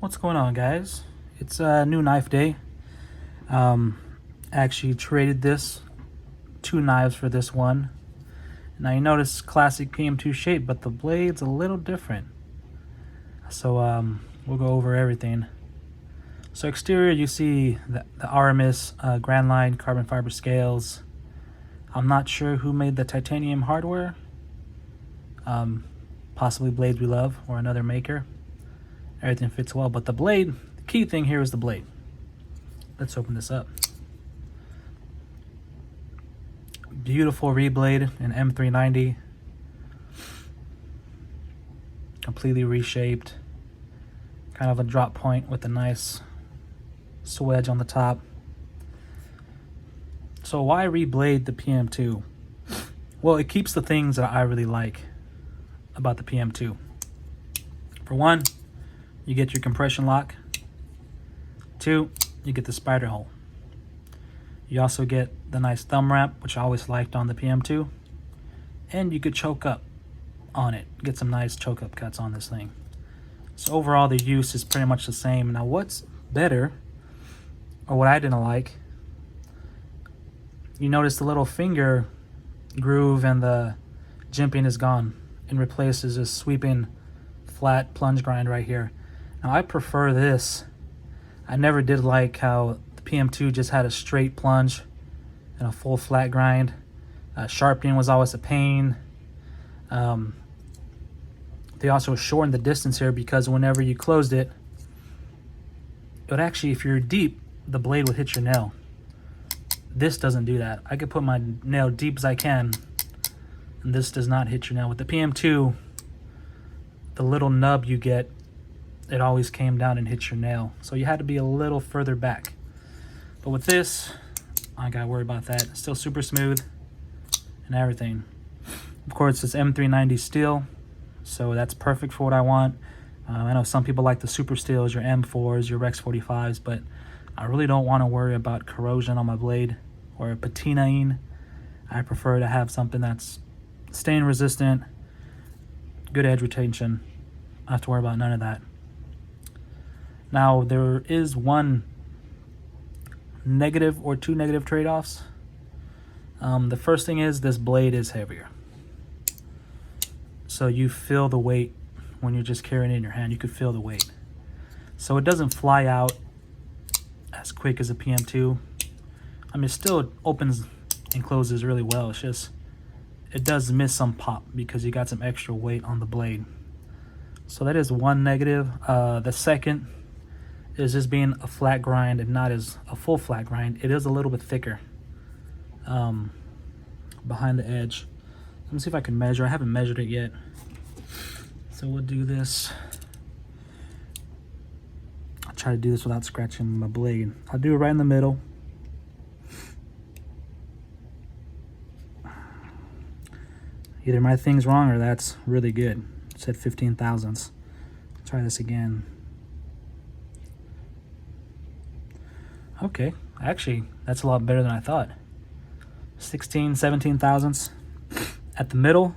What's going on, guys? It's a new knife day. Actually traded this two knives for this one. Now you notice classic PM2 shape, but the blade's a little different. So we'll go over everything. So exterior, you see the Aramis Grand Line carbon fiber scales. I'm not sure who made the titanium hardware. Possibly Blades We Love or another maker. Everything fits well, but the blade, the key thing here is the blade. Let's open this up. Beautiful reblade in M390. Completely reshaped. Kind of a drop point with a nice swedge on the top. So why reblade the PM2? Well, it keeps the things that I really like about the PM2. For one, you get your compression lock. Two, you get the spider hole. You also get the nice thumb ramp, which I always liked on the PM2. And you could choke up on it. Get some nice choke up cuts on this thing. So overall, the use is pretty much the same. Now what's better, or what I didn't like, you notice the little finger groove and the jimping is gone and replaces this sweeping flat plunge grind right here. Now I prefer this. I never did like how the PM2 just had a straight plunge and a full flat grind. Sharpening was always a pain. They also shortened the distance here because whenever you closed it, it would actually, if you're deep, the blade would hit your nail. This doesn't do that. I could put my nail deep as I can, and this does not hit your nail. With the PM2, the little nub you get, it always came down and hit your nail. So you had to be a little further back. But with this, I gotta worry about that. It's still super smooth and everything. Of course, it's M390 steel, so that's perfect for what I want. I know some people like the super steels, your M4s, your Rex 45s, but I really don't want to worry about corrosion on my blade or patinaing. I prefer to have something that's stain resistant, good edge retention. I don't have to worry about none of that. Now, there is one negative or two negative trade-offs. The first thing is this blade is heavier. So you feel the weight when you're just carrying it in your hand. You could feel the weight. So it doesn't fly out as quick as a PM2. I mean, it still opens and closes really well. It's just, it does miss some pop because you got some extra weight on the blade. So that is one negative. The second is just being a flat grind and not as a full flat grind. It is a little bit thicker behind the edge. Let me see if I can measure. I haven't measured it yet. So we'll do this. I'll try to do this without scratching my blade. I'll do it right in the middle. Either my thing's wrong or that's really good. It said 15 thousandths. Try this again. Okay, actually, that's a lot better than I thought. 16, 17 thousandths at the middle.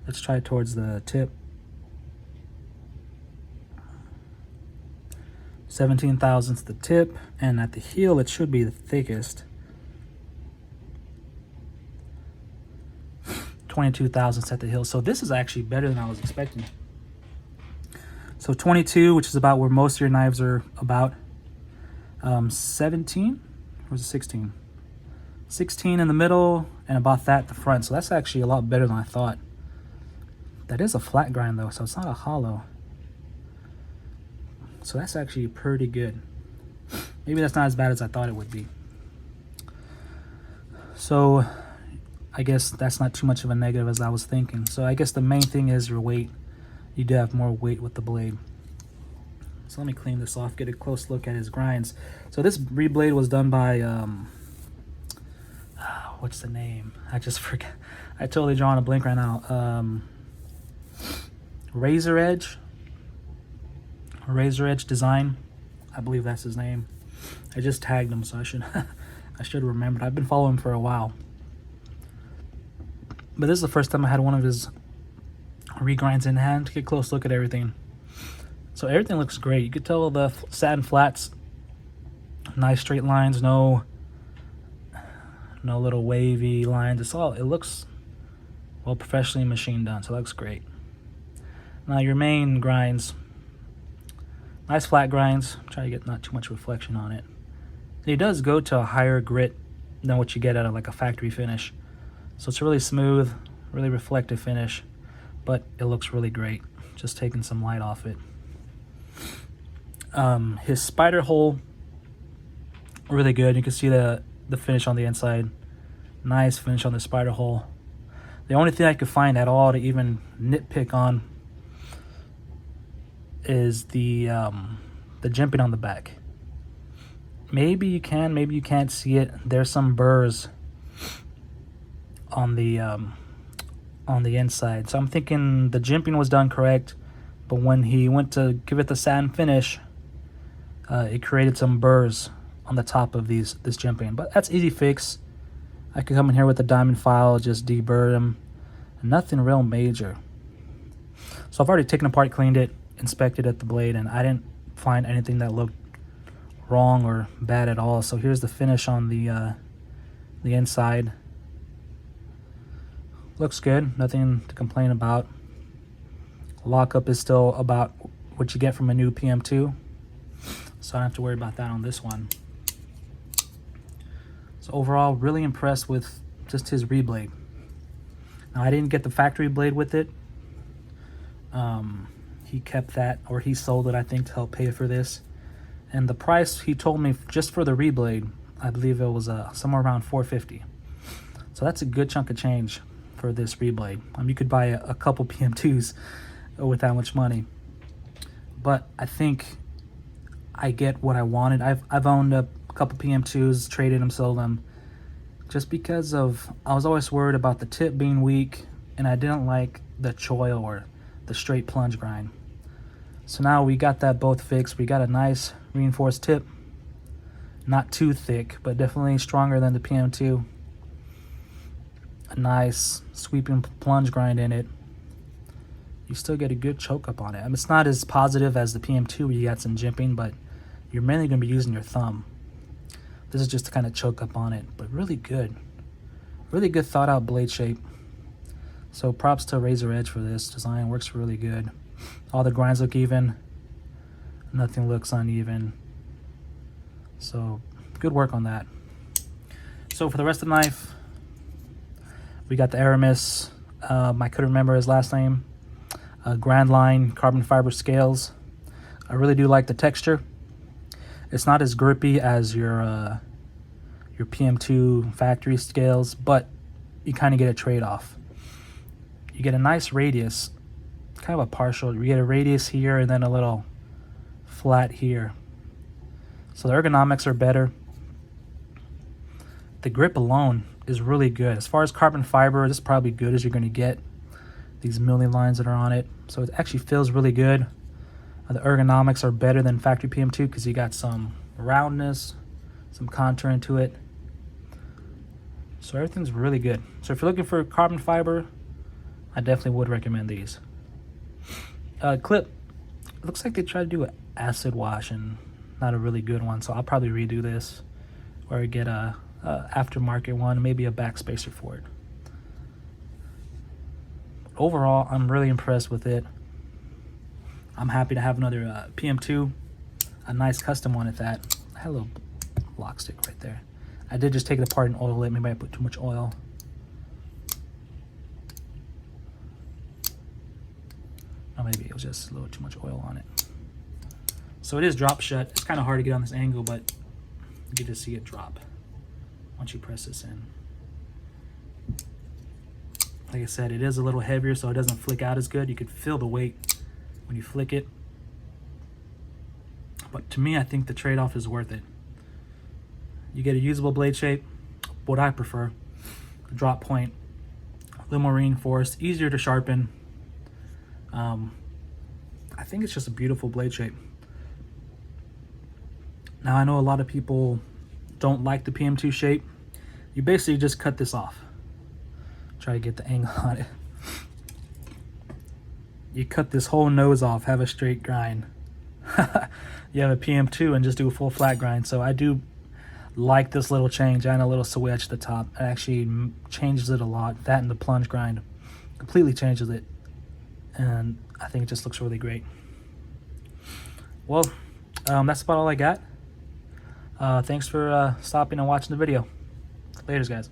Let's try it towards the tip. 17 thousandths the tip, and at the heel it should be the thickest. 22 thousandths at the heel. So this is actually better than I was expecting. So 22, which is about where most of your knives are about. 17, or was it 16? 16 in the middle, and about that at the front. So that's actually a lot better than I thought. That is a flat grind though, so it's not a hollow. So that's actually pretty good. Maybe that's not as bad as I thought it would be. So I guess that's not too much of a negative as I was thinking. So I guess the main thing is your weight. You do have more weight with the blade. So let me clean this off, get a close look at his grinds. So this reblade was done by, what's the name? I just forgot. I totally drawn a blank right now. Razor Edge Design. I believe that's his name. I just tagged him, so I should remember. I've been following him for a while. But this is the first time I had one of his regrinds in hand to get a close look at everything. So everything looks great. You could tell the satin flats, nice straight lines, no little wavy lines. It looks well professionally machine done, so it looks great. Now your main grinds, nice flat grinds. Try to get not too much reflection on it. And it does go to a higher grit than what you get out of like a factory finish. So it's a really smooth, really reflective finish, but it looks really great. Just taking some light off it. His spider hole, really good. You can see the finish on the inside. Nice finish on the spider hole. The only thing I could find at all to even nitpick on is the jimping on the back. Maybe you can, maybe you can't see it. There's some burrs on the inside. So I'm thinking the jimping was done correct, but when he went to give it the satin finish, it created some burrs on the top of this jimping. But that's easy fix. I could come in here with a diamond file, just deburr them. Nothing real major. So I've already taken apart, cleaned it, inspected at the blade, and I didn't find anything that looked wrong or bad at all. So here's the finish on the inside. Looks good, nothing to complain about. Lockup is still about what you get from a new PM2, so I don't have to worry about that on this one. So overall, really impressed with just his reblade. Now I didn't get the factory blade with it. He kept that, or he sold it, I think, to help pay for this. And the price he told me just for the reblade, I believe it was somewhere around $450. So that's a good chunk of change for this reblade. You could buy a couple PM2s with that much money. But I think I get what I wanted. I've owned a couple PM2s, traded them, sold them, just because I was always worried about the tip being weak, and I didn't like the choil or the straight plunge grind. So now we got that both fixed. We got a nice reinforced tip, not too thick, but definitely stronger than the PM2. A nice sweeping plunge grind in it. You still get a good choke up on it. I mean, it's not as positive as the PM2 where you got some jimping, but you're mainly going to be using your thumb. This is just to kind of choke up on it, but really good. Really good thought out blade shape. So props to Razor Edge for this design. Works really good. All the grinds look even. Nothing looks uneven. So good work on that. So for the rest of the knife, we got the Aramis. I couldn't remember his last name. Grand Line carbon fiber scales. I really do like the texture. It's not as grippy as your PM2 factory scales, but you kind of get a trade-off. You get a nice radius, kind of a partial. You get a radius here and then a little flat here. So the ergonomics are better. The grip alone is really good. As far as carbon fiber, this is probably good as you're going to get. These milling lines that are on it. So it actually feels really good. The ergonomics are better than factory PM2 because you got some roundness, some contour into it. So everything's really good. So if you're looking for carbon fiber, I definitely would recommend these. Clip, it looks like they tried to do an acid wash and not a really good one, so I'll probably redo this or get a aftermarket one, maybe a backspacer for it. Overall, I'm really impressed with it. I'm happy to have another PM2, a nice custom one at that. I had a little lock stick right there. I did just take it apart and oil it. Maybe I put too much oil. Or maybe it was just a little too much oil on it. So it is drop shut. It's kind of hard to get on this angle, but you get to see it drop once you press this in. Like I said, it is a little heavier, so it doesn't flick out as good. You could feel the weight when you flick it. But to me, I think the trade-off is worth it. You get a usable blade shape, what I prefer. A drop point, a little more reinforced, easier to sharpen. I think it's just a beautiful blade shape. Now, I know a lot of people don't like the PM2 shape. You basically just cut this off. Try to get the angle on it. You cut this whole nose off, have a straight grind. you have a PM2 and just do a full flat grind. So I do like this little change and a little switch at the top. It actually changes it a lot. That and the plunge grind completely changes it, and I think it just looks really great. Well, that's about all I got. Thanks for stopping and watching the video. Laters, guys.